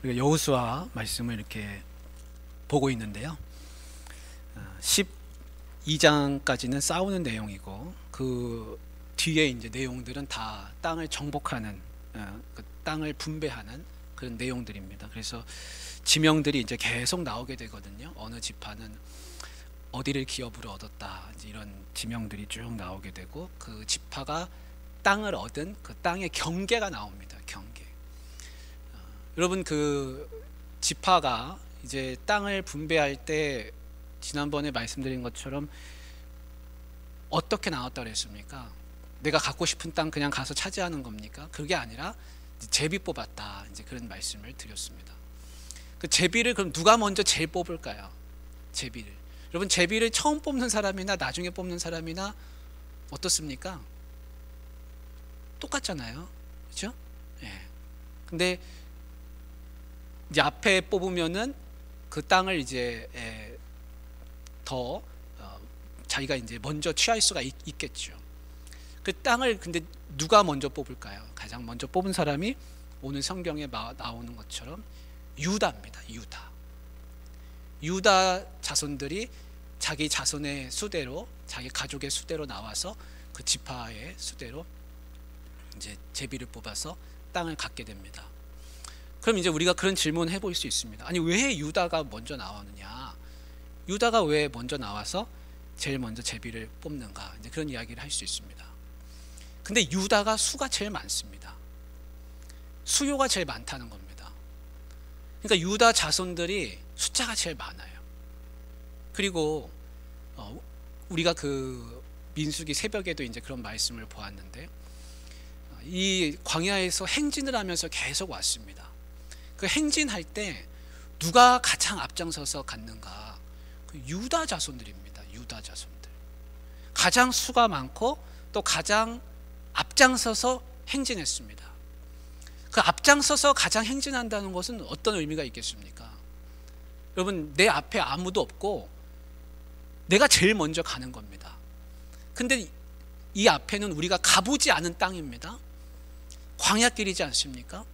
우리가 여호수아 말씀을 이렇게 보고 있는데요. 12장까지는 싸우는 내용이고 그 뒤에 이제 내용들은 다 땅을 정복하는, 그 땅을 분배하는 그런 내용들입니다. 그래서 지명들이 이제 계속 나오게 되거든요. 어느 지파는 어디를 기업으로 얻었다, 이제 이런 지명들이 쭉 나오게 되고, 그 지파가 땅을 얻은 그 땅의 경계가 나옵니다. 경계. 여러분, 그 지파가 이제 땅을 분배할 때 지난번에 말씀드린 것처럼 어떻게 나왔다 그랬습니까? 내가 갖고 싶은 땅 그냥 가서 차지하는 겁니까? 그게 아니라 제비 뽑았다, 이제 그런 말씀을 드렸습니다. 그 제비를 그럼 누가 먼저 제일 뽑을까요? 제비를. 여러분, 제비를 처음 뽑는 사람이나 나중에 뽑는 사람이나 어떻습니까? 똑같잖아요, 그렇죠? 예. 근데 이제 앞에 뽑으면은 그 땅을 이제 더 자기가 이제 먼저 취할 수가 있겠죠. 그 땅을 근데 누가 먼저 뽑을까요? 가장 먼저 뽑은 사람이 오늘 성경에 나오는 것처럼 유다입니다. 유다 자손들이 자기 자손의 수대로, 자기 가족의 수대로 나와서 그 지파의 수대로 이제 제비를 뽑아서 땅을 갖게 됩니다. 그럼 이제 우리가 그런 질문을 해볼 수 있습니다. 아니, 왜 유다가 먼저 나오느냐? 유다가 왜 먼저 나와서 제일 먼저 제비를 뽑는가? 이제 그런 이야기를 할 수 있습니다. 근데 유다가 수가 제일 많습니다. 수요가 제일 많다는 겁니다. 그러니까 유다 자손들이 숫자가 제일 많아요. 그리고 우리가 그 민수기 새벽에도 이제 그런 말씀을 보았는데, 이 광야에서 행진을 하면서 계속 왔습니다. 그 행진할 때 누가 가장 앞장서서 갔는가? 그 유다 자손들입니다. 유다 자손들. 가장 수가 많고 또 가장 앞장서서 행진했습니다. 그 앞장서서 가장 행진한다는 것은 어떤 의미가 있겠습니까? 여러분, 내 앞에 아무도 없고 내가 제일 먼저 가는 겁니다. 근데 이 앞에는 우리가 가보지 않은 땅입니다. 광야길이지 않습니까?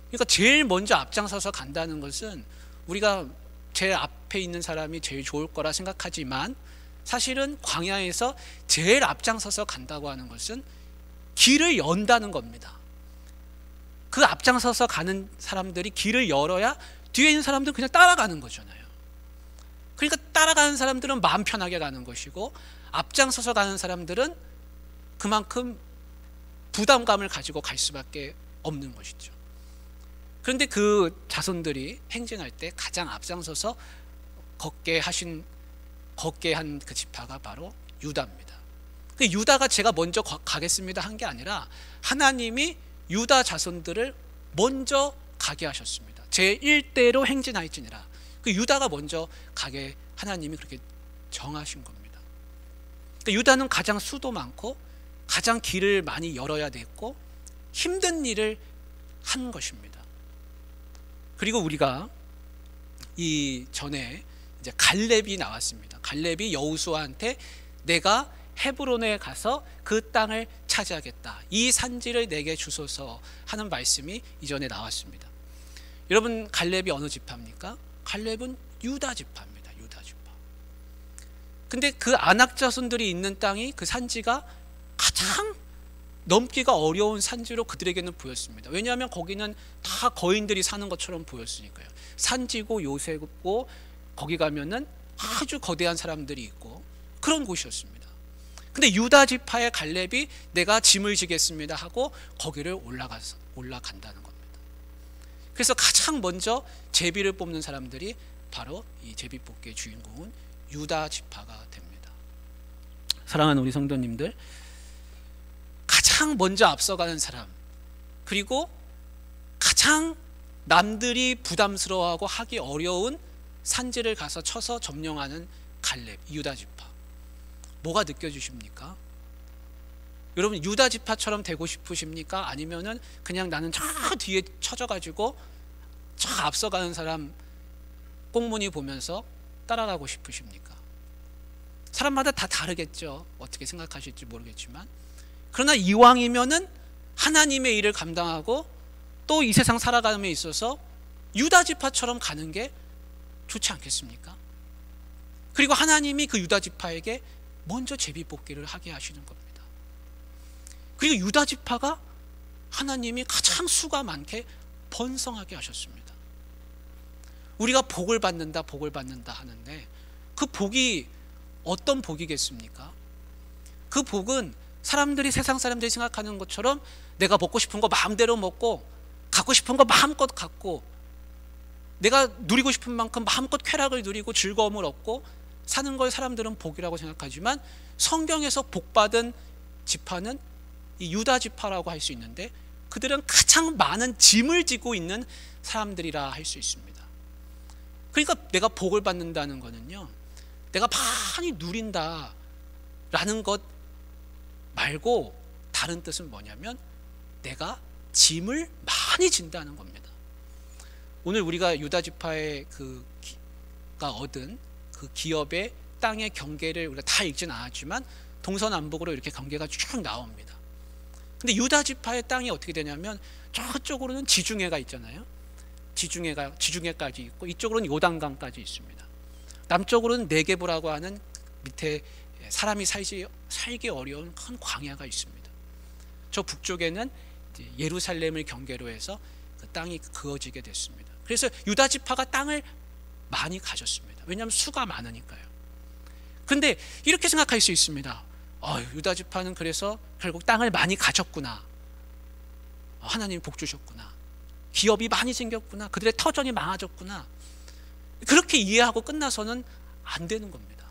그러니까 제일 먼저 앞장서서 간다는 것은 우리가 제일 앞에 있는 사람이 제일 좋을 거라 생각하지만, 사실은 광야에서 제일 앞장서서 간다고 하는 것은 길을 연다는 겁니다. 그 앞장서서 가는 사람들이 길을 열어야 뒤에 있는 사람들은 그냥 따라가는 거잖아요. 그러니까 따라가는 사람들은 마음 편하게 가는 것이고, 앞장서서 가는 사람들은 그만큼 부담감을 가지고 갈 수밖에 없는 것이죠. 그런데 그 자손들이 행진할 때 가장 앞장서서 걷게 한 그 지파가 바로 유다입니다. 그 유다가 제가 먼저 가겠습니다 한 게 아니라 하나님이 유다 자손들을 먼저 가게 하셨습니다. 제1대로 행진하였지니라. 그 유다가 먼저 가게 하나님이 그렇게 정하신 겁니다. 그러니까 유다는 가장 수도 많고 가장 길을 많이 열어야 됐고 힘든 일을 한 것입니다. 그리고 우리가 이 전에 이제 갈렙이 나왔습니다. 갈렙이 여호수아한테 내가 헤브론에 가서 그 땅을 차지하겠다, 이 산지를 내게 주소서 하는 말씀이 이전에 나왔습니다. 여러분, 갈렙이 어느 지파입니까? 갈렙은 유다 지파입니다. 유다 지파. 근데 그 아낙 자손들이 있는 땅이, 그 산지가 가장 넘기가 어려운 산지로 그들에게는 보였습니다. 왜냐하면 거기는 다 거인들이 사는 것처럼 보였으니까요. 산지고 요새고 거기 가면은 아주 거대한 사람들이 있고 그런 곳이었습니다. 근데 유다 지파의 갈렙이 내가 짐을 지겠습니다 하고 거기를 올라간다는 겁니다. 그래서 가장 먼저 제비를 뽑는 사람들이 바로 이 제비 뽑기의 주인공은 유다 지파가 됩니다. 사랑하는 우리 성도님들, 가장 먼저 앞서가는 사람, 그리고 가장 남들이 부담스러워하고 하기 어려운 산지를 가서 쳐서 점령하는 갈렙, 유다 지파. 뭐가 느껴지십니까? 여러분, 유다 지파처럼 되고 싶으십니까? 아니면은 그냥 나는 저 뒤에 쳐져가지고 저 앞서가는 사람 꽁무니 보면서 따라가고 싶으십니까? 사람마다 다 다르겠죠. 어떻게 생각하실지 모르겠지만, 그러나 이왕이면은 하나님의 일을 감당하고 또 이 세상 살아감에 있어서 유다 지파처럼 가는 게 좋지 않겠습니까? 그리고 하나님이 그 유다 지파에게 먼저 제비 뽑기를 하게 하시는 겁니다. 그리고 유다 지파가 하나님이 가장 수가 많게 번성하게 하셨습니다. 우리가 복을 받는다 하는데 그 복이 어떤 복이겠습니까? 그 복은 사람들이, 세상 사람들이 생각하는 것처럼 내가 먹고 싶은 거 마음대로 먹고 갖고 싶은 거 마음껏 갖고 내가 누리고 싶은 만큼 마음껏 쾌락을 누리고 즐거움을 얻고 사는 걸 사람들은 복이라고 생각하지만, 성경에서 복받은 지파는 이 유다 지파라고 할 수 있는데, 그들은 가장 많은 짐을 지고 있는 사람들이라 할 수 있습니다. 그러니까 내가 복을 받는다는 거는요, 내가 많이 누린다라는 것 말고 다른 뜻은 뭐냐면 내가 짐을 많이 진다는 겁니다. 오늘 우리가 유다 지파의 가 얻은 그 기업의 땅의 경계를 우리가 다 읽진 않았지만 동서남북으로 이렇게 경계가 쭉 나옵니다. 근데 유다 지파의 땅이 어떻게 되냐면 저쪽으로는 지중해가 있잖아요. 지중해까지 있고 이쪽으로는 요단강까지 있습니다. 남쪽으로는 네게브라고 하는 밑에 사람이 살기 어려운 큰 광야가 있습니다. 저 북쪽에는 예루살렘을 경계로 해서 그 땅이 그어지게 됐습니다. 그래서 유다 지파가 땅을 많이 가졌습니다. 왜냐하면 수가 많으니까요. 그런데 이렇게 생각할 수 있습니다. 유다 지파는 그래서 결국 땅을 많이 가졌구나. 하나님이 복 주셨구나. 기업이 많이 생겼구나. 그들의 터전이 많아졌구나. 그렇게 이해하고 끝나서는 안 되는 겁니다.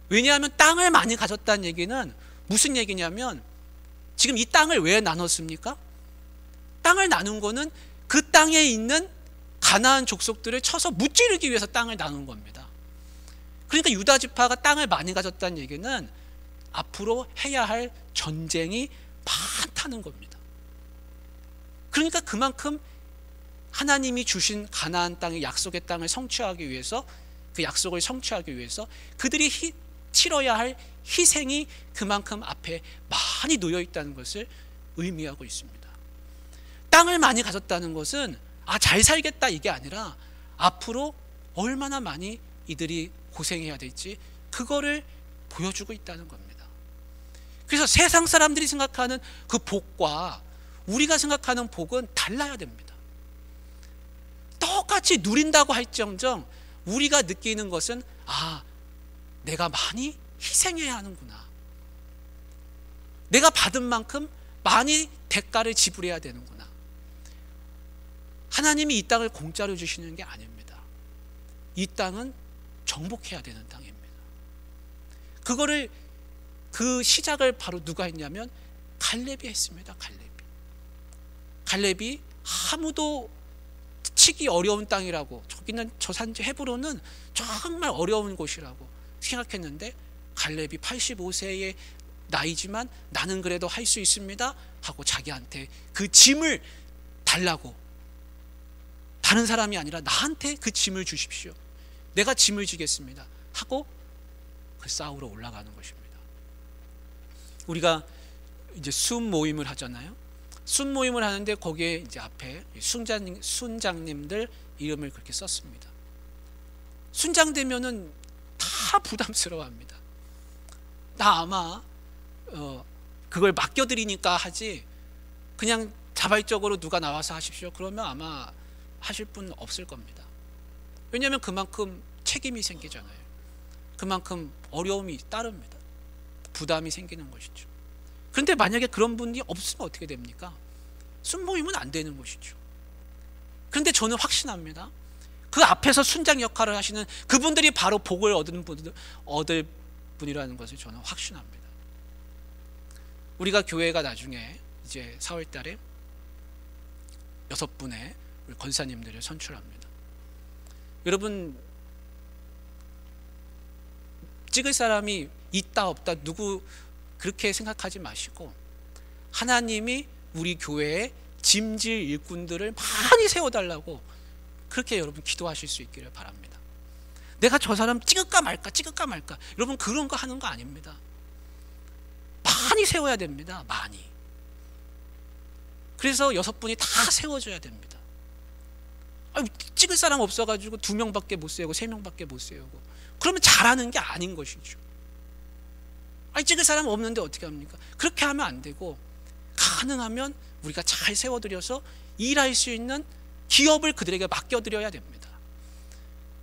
왜냐하면 땅을 많이 가졌다는 얘기는 무슨 얘기냐면, 지금 이 땅을 왜 나눴습니까? 땅을 나눈 거는 그 땅에 있는 가나안 족속들을 쳐서 무찌르기 위해서 땅을 나눈 겁니다. 그러니까 유다 지파가 땅을 많이 가졌다는 얘기는 앞으로 해야 할 전쟁이 많다는 겁니다. 그러니까 그만큼 하나님이 주신 가나안 땅의 약속의 땅을 성취하기 위해서, 그 약속을 성취하기 위해서 그들이 치러야 할 희생이 그만큼 앞에 많이 놓여 있다는 것을 의미하고 있습니다. 땅을 많이 가졌다는 것은 잘 살겠다 이게 아니라 앞으로 얼마나 많이 이들이 고생해야 될지 그거를 보여주고 있다는 겁니다. 그래서 세상 사람들이 생각하는 그 복과 우리가 생각하는 복은 달라야 됩니다. 똑같이 누린다고 할정정 우리가 느끼는 것은 내가 많이 희생해야 하는구나. 내가 받은 만큼 많이 대가를 지불해야 되는구나. 하나님이 이 땅을 공짜로 주시는 게 아닙니다. 이 땅은 정복해야 되는 땅입니다. 그거를 그 시작을 바로 누가 했냐면 갈렙이 했습니다. 갈렙이 아무도 치기 어려운 땅이라고, 저기는 저 산지 헤브론은 정말 어려운 곳이라고 생각했는데 갈렙이 85세의 나이지만 나는 그래도 할 수 있습니다 하고 자기한테 그 짐을 달라고, 다른 사람이 아니라 나한테 그 짐을 주십시오, 내가 짐을 지겠습니다 하고 그 싸우러 올라가는 것입니다. 우리가 이제 순 모임을 하잖아요. 순 모임을 하는데 거기에 이제 앞에 순장님들 이름을 그렇게 썼습니다. 순장되면은 다 부담스러워합니다. 나 아마 그걸 맡겨드리니까 하지, 그냥 자발적으로 누가 나와서 하십시오 그러면 아마 하실 분 없을 겁니다. 왜냐하면 그만큼 책임이 생기잖아요. 그만큼 어려움이 따릅니다. 부담이 생기는 것이죠. 그런데 만약에 그런 분이 없으면 어떻게 됩니까? 순모임은 안 되는 것이죠. 그런데 저는 확신합니다. 그 앞에서 순장 역할을 하시는 그분들이 바로 복을 얻을 분이라는 것을 저는 확신합니다. 우리가 교회가 나중에 이제 4월 달에 6분의 우리 권사님들을 선출합니다. 여러분, 찍을 사람이 있다 없다 누구 그렇게 생각하지 마시고 하나님이 우리 교회에 짐질 일꾼들을 많이 세워달라고 그렇게 여러분 기도하실 수 있기를 바랍니다. 내가 저 사람 찍을까 말까 여러분 그런 거 하는 거 아닙니다. 많이 세워야 됩니다. 많이. 그래서 6분이 다 세워줘야 됩니다. 찍을 사람 없어가지고 2명밖에 못 세우고 3명밖에 못 세우고, 그러면 잘하는 게 아닌 것이죠. 찍을 사람 없는데 어떻게 합니까? 그렇게 하면 안 되고, 가능하면 우리가 잘 세워드려서 일할 수 있는 기업을 그들에게 맡겨드려야 됩니다.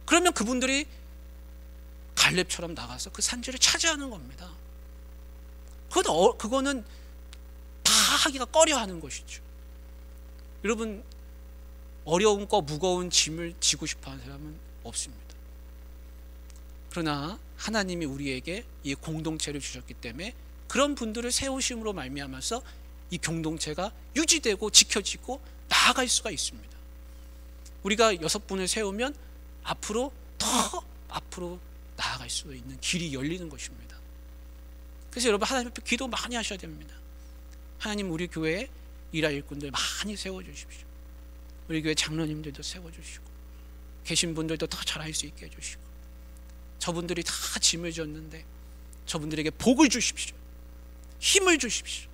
그러면 그분들이 갈렙처럼 나가서 그 산지를 차지하는 겁니다. 그거는 다 하기가 꺼려하는 것이죠. 여러분, 어려운 거 무거운 짐을 지고 싶어하는 사람은 없습니다. 그러나 하나님이 우리에게 이 공동체를 주셨기 때문에 그런 분들을 세우심으로 말미암아서 이 공동체가 유지되고 지켜지고 나아갈 수가 있습니다. 우리가 6분을 세우면 앞으로 더 앞으로 나아갈 수 있는 길이 열리는 것입니다. 그래서 여러분, 하나님 앞에 기도 많이 하셔야 됩니다. 하나님, 우리 교회에 일할 일꾼들 많이 세워주십시오. 우리 교회 장로님들도 세워주시고, 계신 분들도 더 잘할 수 있게 해주시고, 저분들이 다 짐을 졌는데 저분들에게 복을 주십시오. 힘을 주십시오.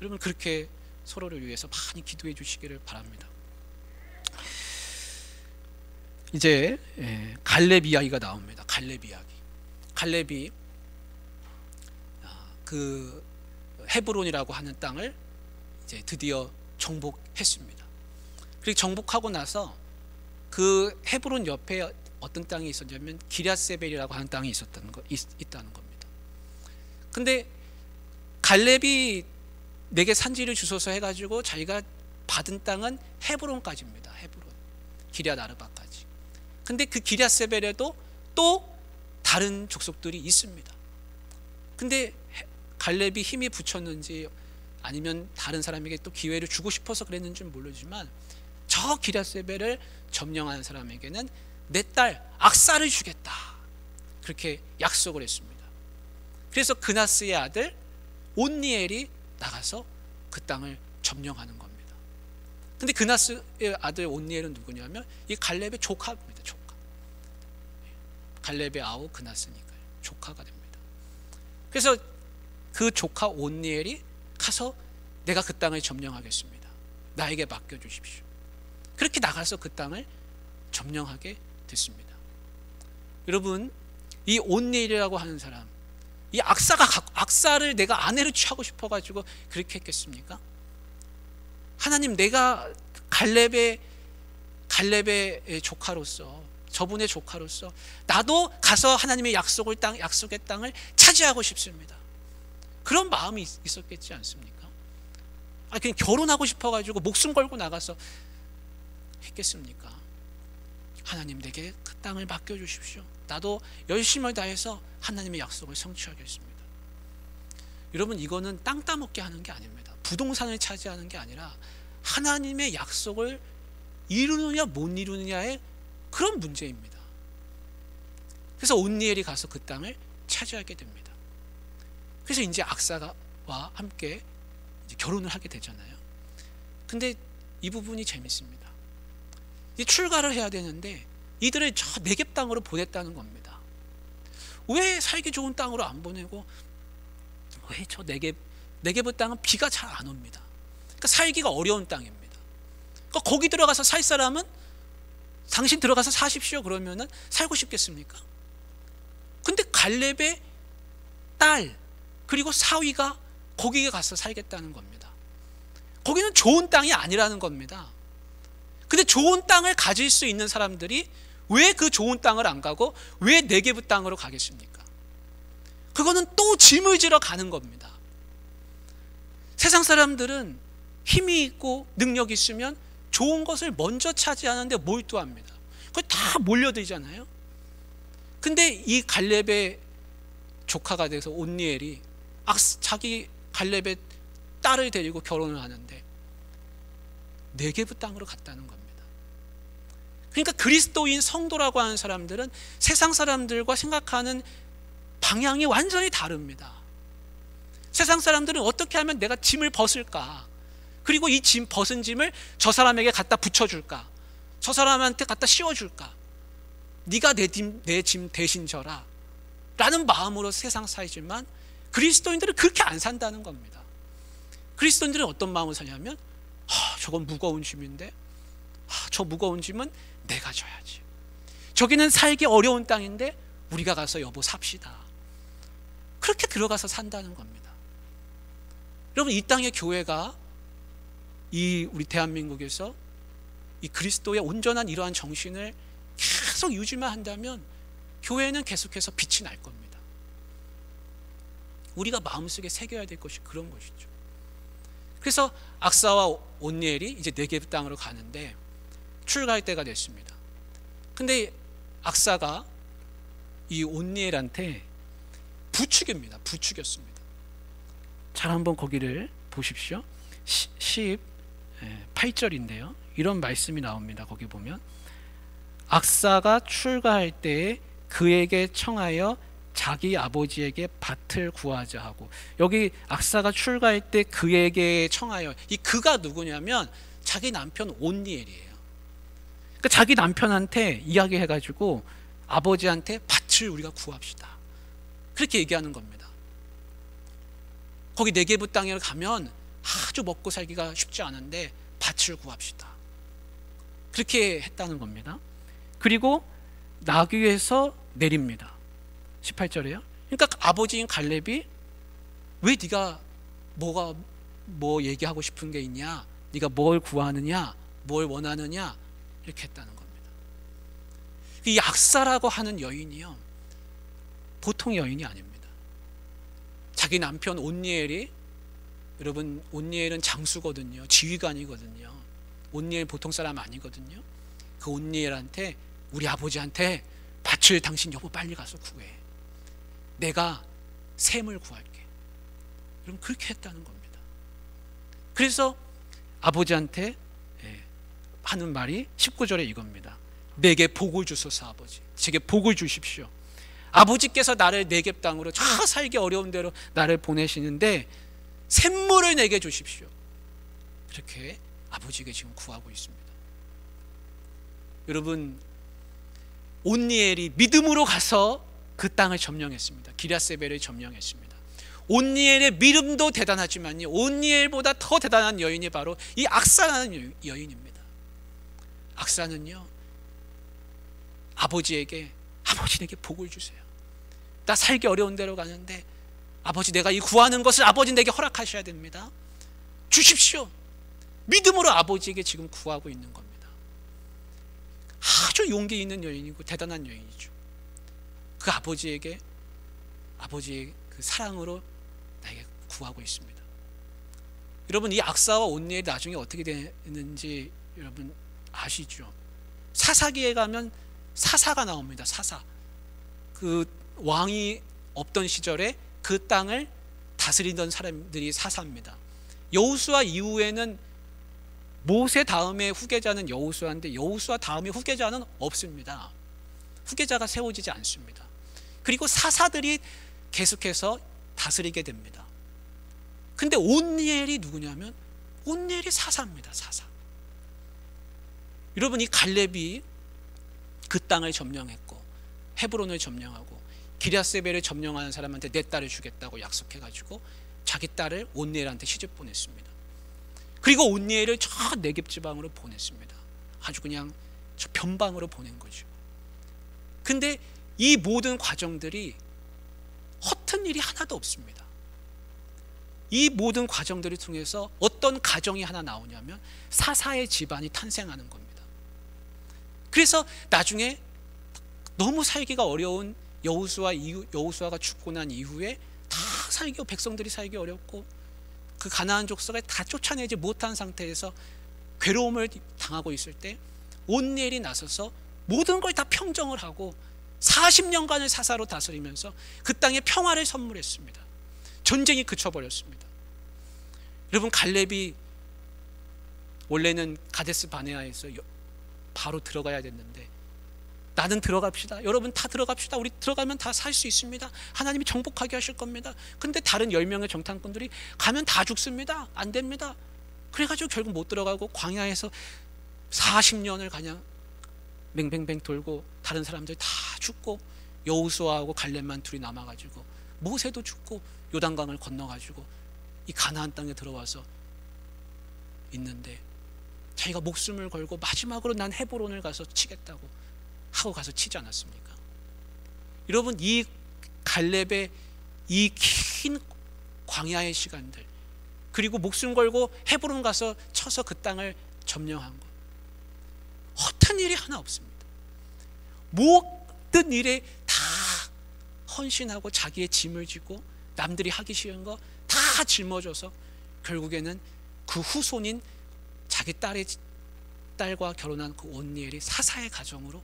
여러분, 그렇게 서로를 위해서 많이 기도해 주시기를 바랍니다. 이제 갈렙 이야기가 나옵니다. 갈렙 이야기. 갈렙이 그 헤브론이라고 하는 땅을 이제 드디어 정복했습니다. 그리고 정복하고 나서 그 헤브론 옆에 어떤 땅이 있었냐면 기럇세벨이라고 하는 땅이 있다는 겁니다. 근데 갈렙이 내게 산지를 주소서 해가지고 자기가 받은 땅은 헤브론까지입니다. 헤브론, 기럇 아르바까지. 근데 그 기럇세벨에도 또 다른 족속들이 있습니다. 근데 갈렙이 힘이 붙였는지 아니면 다른 사람에게 또 기회를 주고 싶어서 그랬는지는 모르지만, 저 기럇세벨을 점령하는 사람에게는 내 딸 악사를 주겠다, 그렇게 약속을 했습니다. 그래서 그나스의 아들 온니엘이 나가서 그 땅을 점령하는 겁니다. 근데 그나스의 아들 온니엘은 누구냐면 이 갈렙의 조카입니다. 조카. 갈렙의 아우 그나스니까요. 조카가 됩니다. 그래서 그 조카 온니엘이 가서 내가 그 땅을 점령하겠습니다, 나에게 맡겨주십시오. 그렇게 나가서 그 땅을 점령하게 됐습니다. 여러분, 이 온니엘이라고 하는 사람, 이 악사를 내가 아내를 취하고 싶어가지고 그렇게 했겠습니까? 하나님, 내가 갈렙의 조카로서, 저분의 조카로서 나도 가서 하나님의 약속의 땅을 차지하고 싶습니다, 그런 마음이 있었겠지 않습니까? 그냥 결혼하고 싶어가지고 목숨 걸고 나가서 했겠습니까? 하나님, 내게 그 땅을 맡겨주십시오, 나도 열심을 다해서 하나님의 약속을 성취하겠습니다. 여러분, 이거는 땅 따먹게 하는 게 아닙니다. 부동산을 차지하는 게 아니라 하나님의 약속을 이루느냐 못 이루느냐의 그런 문제입니다. 그래서 온니엘이 가서 그 땅을 차지하게 됩니다. 그래서 이제 악사와 함께 이제 결혼을 하게 되잖아요. 근데 이 부분이 재밌습니다. 이 출가를 해야 되는데 이들을 저 네겝 땅으로 보냈다는 겁니다. 왜 살기 좋은 땅으로 안 보내고 왜 저 네겝의 땅은 비가 잘 안 옵니다. 그러니까 살기가 어려운 땅입니다. 그러니까 거기 들어가서 살 사람은 당신 들어가서 사십시오 그러면은 살고 싶겠습니까? 근데 갈렙의 딸 그리고 사위가 거기에 가서 살겠다는 겁니다. 거기는 좋은 땅이 아니라는 겁니다. 근데 좋은 땅을 가질 수 있는 사람들이 왜 그 좋은 땅을 안 가고 왜 네겝의 땅으로 가겠습니까? 그거는 또 짐을 지러 가는 겁니다. 세상 사람들은 힘이 있고 능력이 있으면 좋은 것을 먼저 차지하는데 몰두합니다. 그거 다 몰려들잖아요. 근데 이 갈렙의 조카가 돼서 온니엘이 자기 갈렙의 딸을 데리고 결혼을 하는데 네겝의 땅으로 갔다는 겁니다. 그러니까 그리스도인 성도라고 하는 사람들은 세상 사람들과 생각하는 방향이 완전히 다릅니다. 세상 사람들은 어떻게 하면 내가 짐을 벗을까, 그리고 이 벗은 짐을 저 사람에게 갖다 붙여줄까, 저 사람한테 갖다 씌워줄까, 네가 내 짐 대신 져라 라는 마음으로 세상 살지만 그리스도인들은 그렇게 안 산다는 겁니다. 그리스도인들은 어떤 마음을 사냐면 저건 무거운 짐인데 저 무거운 짐은 내가 져야지. 저기는 살기 어려운 땅인데 우리가 가서 여보 삽시다. 그렇게 들어가서 산다는 겁니다. 여러분, 이 땅의 교회가 우리 대한민국에서 이 그리스도의 온전한 이러한 정신을 계속 유지만 한다면 교회는 계속해서 빛이 날 겁니다. 우리가 마음속에 새겨야 될 것이 그런 것이죠. 그래서 악사와 온니엘이 이제 네게브 땅으로 가는데 출가할 때가 됐습니다. 근데 악사가 이 온니엘한테 부추깁니다. 부추겼습니다. 잘 한번 거기를 보십시오. 18절인데요. 이런 말씀이 나옵니다. 거기 보면 악사가 출가할 때에 그에게 청하여 자기 아버지에게 밭을 구하자 하고, 여기 악사가 출가할 때 그에게 청하여, 이 그가 누구냐면 자기 남편 온니엘이에요. 그러니까 자기 남편한테 이야기해가지고 아버지한테 밭을 우리가 구합시다, 그렇게 얘기하는 겁니다. 거기 네게브 땅에 가면 아주 먹고 살기가 쉽지 않은데 밭을 구합시다, 그렇게 했다는 겁니다. 그리고 나귀에서 내립니다. 18절에요. 그러니까 아버지인 갈렙이 왜 네가 뭐 얘기하고 싶은 게 있냐, 네가 뭘 구하느냐, 뭘 원하느냐, 이렇게 했다는 겁니다. 이 악사라고 하는 여인이요, 보통 여인이 아닙니다. 자기 남편 온니엘이, 여러분 온니엘은 장수거든요, 지휘관이거든요. 온니엘 보통 사람 아니거든요. 그 온니엘한테, 우리 아버지한테 밭을 당신 여보 빨리 가서 구해, 내가 샘을 구할게. 여러분 그렇게 했다는 겁니다. 그래서 아버지한테 하는 말이 19절에 이겁니다. 내게 복을 주소서 아버지, 제게 복을 주십시오. 아버지께서 나를 네겝 땅으로 저 살기 어려운 데로 나를 보내시는데 샘물을 내게 주십시오. 그렇게 아버지에게 지금 구하고 있습니다. 여러분, 온니엘이 믿음으로 가서 그 땅을 점령했습니다. 기럇세벨을 점령했습니다. 온니엘의 믿음도 대단하지만요, 온니엘보다 더 대단한 여인이 바로 이 악사라는 여인입니다. 악사는요, 아버지에게, 아버지 내게 복을 주세요, 나 살기 어려운 데로 가는데 아버지 내가 이 구하는 것을 아버지 내게 허락하셔야 됩니다, 주십시오. 믿음으로 아버지에게 지금 구하고 있는 겁니다. 아주 용기 있는 여인이고 대단한 여인이죠. 그 아버지에게, 아버지의 그 사랑으로 나에게 구하고 있습니다. 여러분, 이 악사와 온니엘이 나중에 어떻게 되는지 여러분 아시죠? 사사기에 가면 사사가 나옵니다. 사사, 그 왕이 없던 시절에 그 땅을 다스리던 사람들이 사사입니다. 여호수아 이후에는 모세 다음에 후계자는 여호수아인데 여호수아 다음에 후계자는 없습니다. 후계자가 세워지지 않습니다. 그리고 사사들이 계속해서 다스리게 됩니다. 근데 온니엘이 누구냐면 온니엘이 사사입니다. 사사. 여러분, 이 갈렙이 그 땅을 점령했고 헤브론을 점령하고 기럇세벨을 점령하는 사람한테 내 딸을 주겠다고 약속해가지고 자기 딸을 온니엘한테 시집 보냈습니다. 그리고 온니엘을 저 네겝 지방으로 보냈습니다. 아주 그냥 저 변방으로 보낸 거죠. 근데 이 모든 과정들이 허튼 일이 하나도 없습니다. 이 모든 과정들을 통해서 어떤 가정이 하나 나오냐면 사사의 집안이 탄생하는 겁니다. 그래서 나중에 너무 살기가 어려운 여호수아가 죽고 난 이후에 다 백성들이 살기 어렵고 그 가나안 족속을 다 쫓아내지 못한 상태에서 괴로움을 당하고 있을 때 온니엘이 나서서 모든 걸 다 평정을 하고 40년간을 사사로 다스리면서 그 땅에 평화를 선물했습니다. 전쟁이 그쳐버렸습니다. 여러분, 갈렙이 원래는 가데스 바네아에서 바로 들어가야 됐는데 나는 들어갑시다, 여러분 다 들어갑시다, 우리 들어가면 다 살 수 있습니다, 하나님이 정복하게 하실 겁니다. 근데 다른 10명의 정탐꾼들이 가면 다 죽습니다, 안 됩니다. 그래가지고 결국 못 들어가고 광야에서 40년을 그냥 맹뱅뱅 돌고 다른 사람들 다 죽고 여호수아하고 갈렙만 둘이 남아가지고 모세도 죽고 요단강을 건너가지고 이 가나안 땅에 들어와서 있는데 자기가 목숨을 걸고 마지막으로 난 헤브론을 가서 치겠다고 하고 가서 치지 않았습니까? 여러분, 이 갈렙의 이 긴 광야의 시간들, 그리고 목숨 걸고 헤브론 가서 쳐서 그 땅을 점령한 것, 허탄 일이 하나 없습니다. 모든 일에 다 헌신하고 자기의 짐을 지고 남들이 하기 싫은 거 다 짊어져서 결국에는 그 후손인 자기 딸과 결혼한 그 온니엘이 사사의 가정으로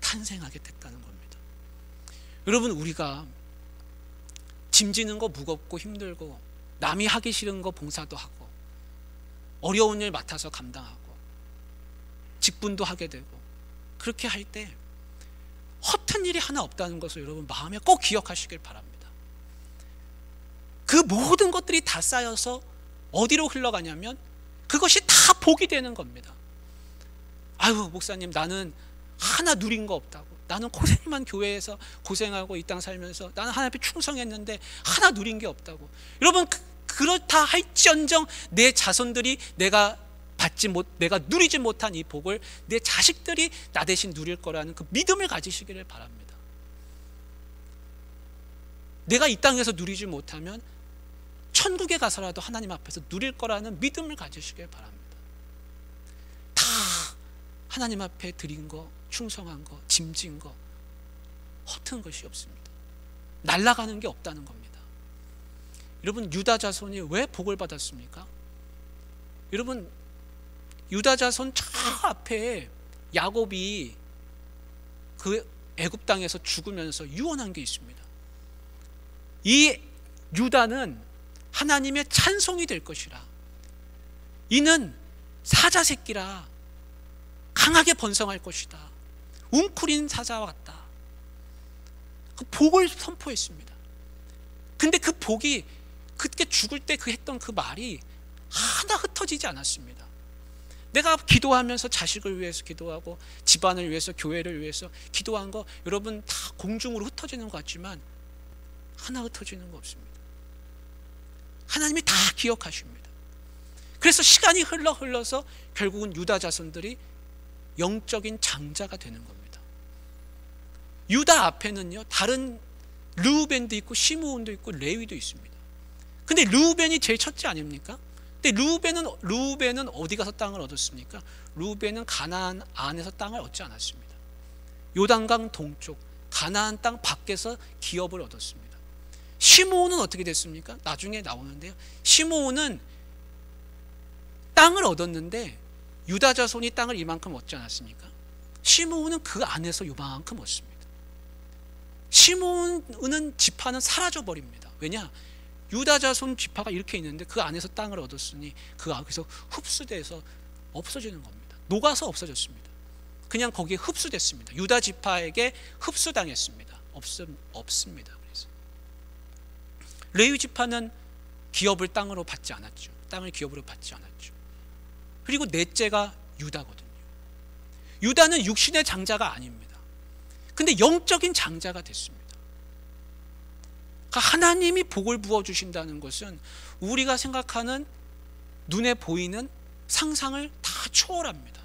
탄생하게 됐다는 겁니다. 여러분, 우리가 짐지는 거 무겁고 힘들고 남이 하기 싫은 거 봉사도 하고 어려운 일 맡아서 감당하고 직분도 하게 되고 그렇게 할 때 허튼 일이 하나 없다는 것을 여러분 마음에 꼭 기억하시길 바랍니다. 그 모든 것들이 다 쌓여서 어디로 흘러가냐면 그것이 다 복이 되는 겁니다. 아유, 목사님, 나는 하나 누린 거 없다고, 나는 고생만 교회에서 고생하고 이 땅 살면서 나는 하나님 앞에 충성했는데 하나 누린 게 없다고. 여러분, 그렇다 할지언정 내 자손들이 내가 누리지 못한 이 복을 내 자식들이 나 대신 누릴 거라는 그 믿음을 가지시기를 바랍니다. 내가 이 땅에서 누리지 못하면 천국에 가서라도 하나님 앞에서 누릴 거라는 믿음을 가지시길 바랍니다. 다 하나님 앞에 드린 거, 충성한 거, 짐진 거, 허튼 것이 없습니다. 날아가는 게 없다는 겁니다. 여러분, 유다 자손이 왜 복을 받았습니까? 여러분, 유다 자손 저 앞에 야곱이 그 애굽 땅에서 죽으면서 유언한 게 있습니다. 이 유다는 하나님의 찬송이 될 것이라. 이는 사자 새끼라 강하게 번성할 것이다. 웅크린 사자와 같다. 그 복을 선포했습니다. 근데 그 복이 그때 죽을 때 그 했던 그 말이 하나 흩어지지 않았습니다. 내가 기도하면서 자식을 위해서 기도하고 집안을 위해서, 교회를 위해서 기도한 거 여러분 다 공중으로 흩어지는 것 같지만 하나 흩어지는 거 없습니다. 하나님이 다 기억하십니다. 그래서 시간이 흘러서 결국은 유다 자손들이 영적인 장자가 되는 겁니다. 유다 앞에는요, 다른 르우벤도 있고 시므온도 있고 레위도 있습니다. 근데 르우벤이 제일 첫째 아닙니까? 근데 르우벤은 어디 가서 땅을 얻었습니까? 르우벤은 가나안 안에서 땅을 얻지 않았습니다. 요단강 동쪽 가나안 땅 밖에서 기업을 얻었습니다. 시므온은 어떻게 됐습니까? 나중에 나오는데요, 시므온은 땅을 얻었는데 유다 자손이 땅을 이만큼 얻지 않았습니까? 시므온은 그 안에서 요만큼 얻습니다. 시므온은 지파는 사라져 버립니다. 왜냐? 유다 자손 지파가 이렇게 있는데 그 안에서 땅을 얻었으니 그 안에서 흡수돼서 없어지는 겁니다. 녹아서 없어졌습니다. 그냥 거기에 흡수됐습니다. 유다 지파에게 흡수당했습니다. 없습니다. 그래서 레위 지파는 기업을 땅으로 받지 않았죠. 땅을 기업으로 받지 않았죠. 그리고 넷째가 유다거든요. 유다는 육신의 장자가 아닙니다. 근데 영적인 장자가 됐습니다. 그러니까 하나님이 복을 부어주신다는 것은 우리가 생각하는 눈에 보이는 상상을 다 초월합니다.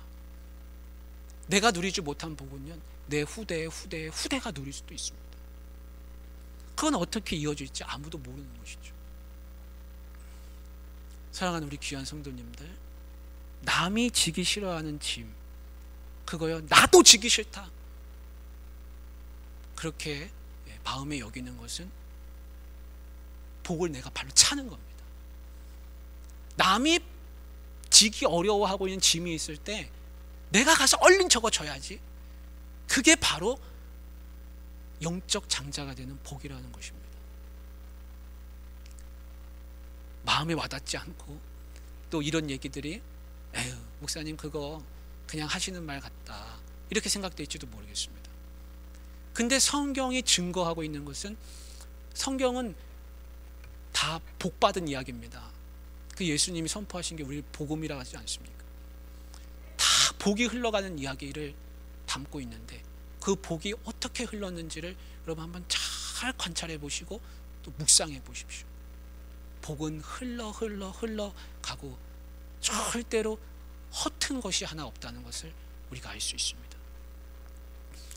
내가 누리지 못한 복은요, 내 후대의 후대의 후대가 누릴 수도 있습니다. 그건 어떻게 이어질지 아무도 모르는 것이죠. 사랑하는 우리 귀한 성도님들, 남이 지기 싫어하는 짐, 그거요, 나도 지기 싫다, 그렇게 마음에 여기는 것은 복을 내가 발로 차는 겁니다. 남이 지기 어려워하고 있는 짐이 있을 때 내가 가서 얼른 저거 져야지, 그게 바로 영적 장자가 되는 복이라는 것입니다. 마음에 와닿지 않고 또 이런 얘기들이 에휴, 목사님 그거 그냥 하시는 말 같다, 이렇게 생각될지도 모르겠습니다. 근데 성경이 증거하고 있는 것은, 성경은 다 복받은 이야기입니다. 그 예수님이 선포하신 게 우리 복음이라고 하지 않습니까? 다 복이 흘러가는 이야기를 담고 있는데 그 복이 어떻게 흘렀는지를 여러분 한번 잘 관찰해 보시고 또 묵상해 보십시오. 복은 흘러가고 절대로 허튼 것이 하나 없다는 것을 우리가 알 수 있습니다.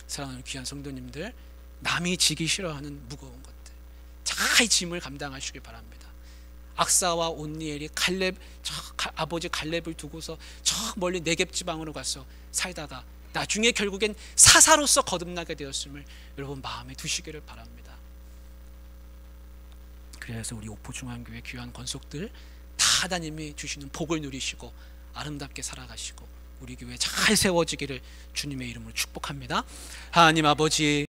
사랑하는 귀한 성도님들, 남이 지기 싫어하는 무거운 것들 잘 짐을 감당하시길 바랍니다. 악사와 온니엘이 아버지 갈렙을 두고서 저 멀리 네겝 지방으로 가서 살다가 나중에 결국엔 사사로서 거듭나게 되었음을 여러분 마음에 두시기를 바랍니다. 그래서 우리 옥포중앙교회 귀한 권속들 다 하나님이 주시는 복을 누리시고 아름답게 살아가시고 우리 교회 잘 세워지기를 주님의 이름으로 축복합니다. 하나님 아버지,